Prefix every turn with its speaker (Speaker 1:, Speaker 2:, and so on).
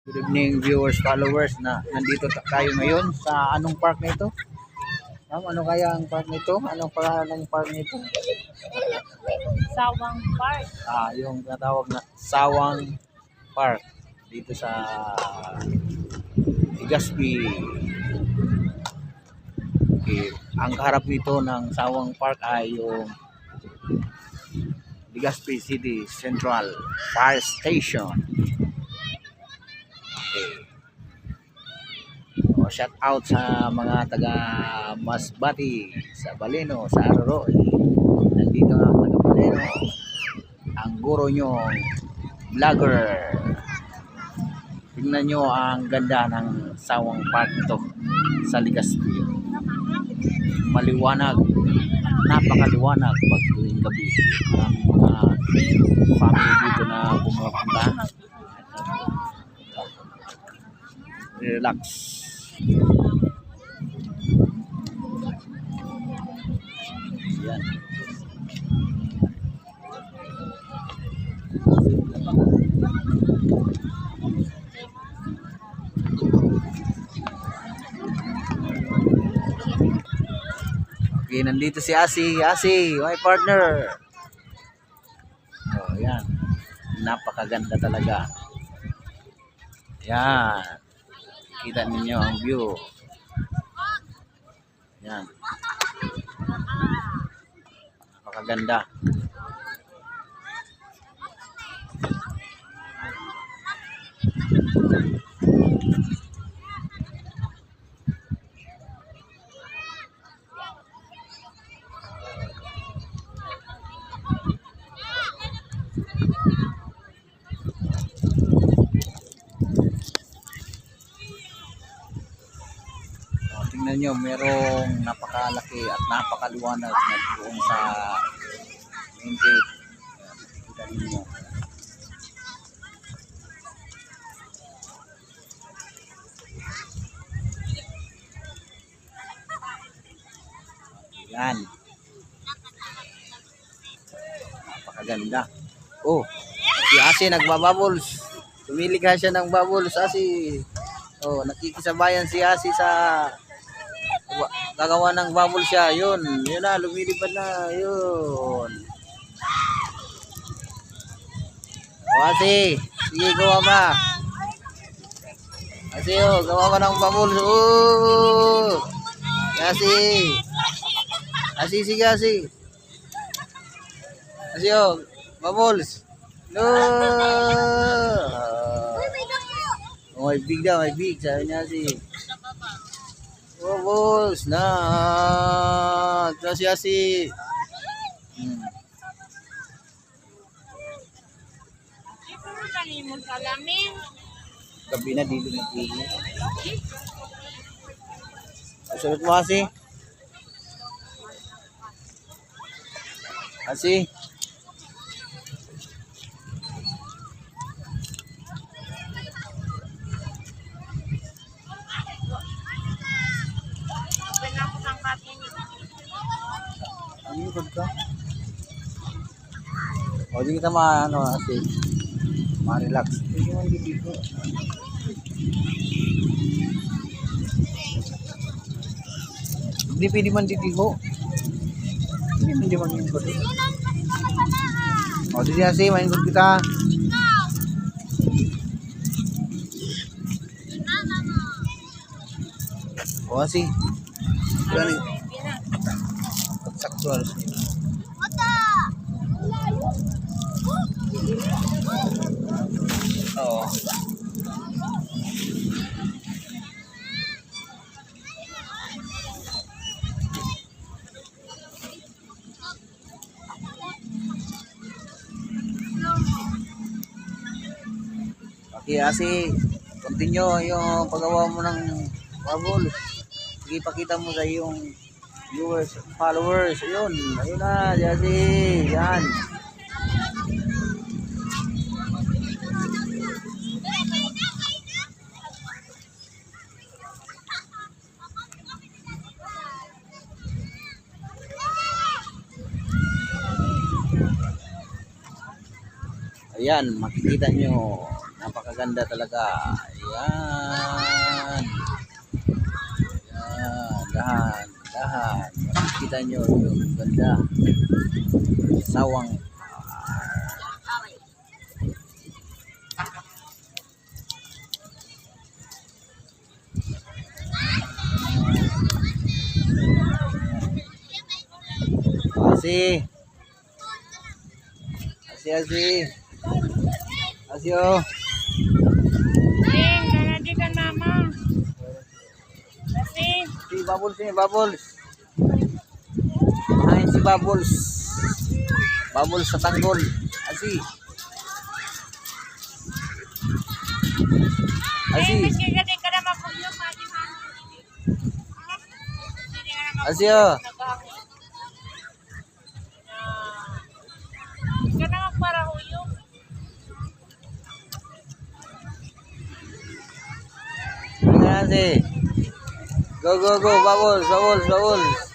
Speaker 1: Good evening viewers, followers na nandito tayo ngayon sa anong park nito? Ano kaya ang park nito? Anong pangalan ng park nito?
Speaker 2: Sawang Park.
Speaker 1: Yung tinatawag na Sawang Park dito sa Legazpi. Okay. Ang kaharap nito ng Sawang Park ay yung Legazpi City Central Fire Station. Okay. Shout out sa mga taga Masbati, sa Baleno, sa Aroroy. Nandito ang taga Baleno, ang guro nyo vlogger. Tingnan nyo ang ganda ng Sawang Park ito sa Legazpi. Maliwanag, napakaliwanag pag tuwing gabi. Ang mga family dito na pumupunta, relax. Yan. Okay, nandito si Asi. Asi, my partner. Oh, yan. Napakaganda talaga. Yan. Kita ninyo ang view. Yan. Napakaganda. Tingnan nyo, merong napakalaki at napakaliwanag na doon sa main gate. Kita ninyo. Yan. Napakaganda. Oh, si Asi nagbabubbles. Tumili ka siya ng bubbles, Asi. Oh, nakikisabayan si Asi sa gagawa ng bubble siya. Yun na, lumilipad na. Yun. O, Asi, sige, gawa ba? Asi, oh, gawa ka ng bubble. Oh, Asi. Asi, sige, Asi. Asi, oh, bubbles. No. Oh, may big daw, may big. Sabi niya, Asi. Bubbles na. Ito si Asi. Gabi na dito na pili. Susunod mo, Asi. Asi. Ikot ka. O, di kita kasi ma-relax. Hindi man dito. Hindi pwede man dito. Hindi man dito. O, di kasi, maingkot kita. O, kasi. Saktual sih. Oh. Okay, Asi, continue yung paggawa mo ng bubble. Sige, pakita mo sa iyong viewers, followers. Ayun na, Jazzy. Yan. Ayan, makikita nyo, napakaganda. Napakaganda talaga. Ayan. Ayan. Dahan. Dahan. Makikita nyo yung ganda. Sawang. Asi. Asi, asi. Asi, oh.
Speaker 2: Hindi kan mama. Kasi,
Speaker 1: Si Bubbles ni Bubbles. Ay si Bubbles. Bubbles sa tanggol. Asi. Asi.
Speaker 2: hindi ka na makulyong, pati man.
Speaker 1: Asi, oh.
Speaker 2: Hindi ka na magparahuyong.
Speaker 1: Asi. Go, go, go. Bubbles, Bubbles, Bubbles.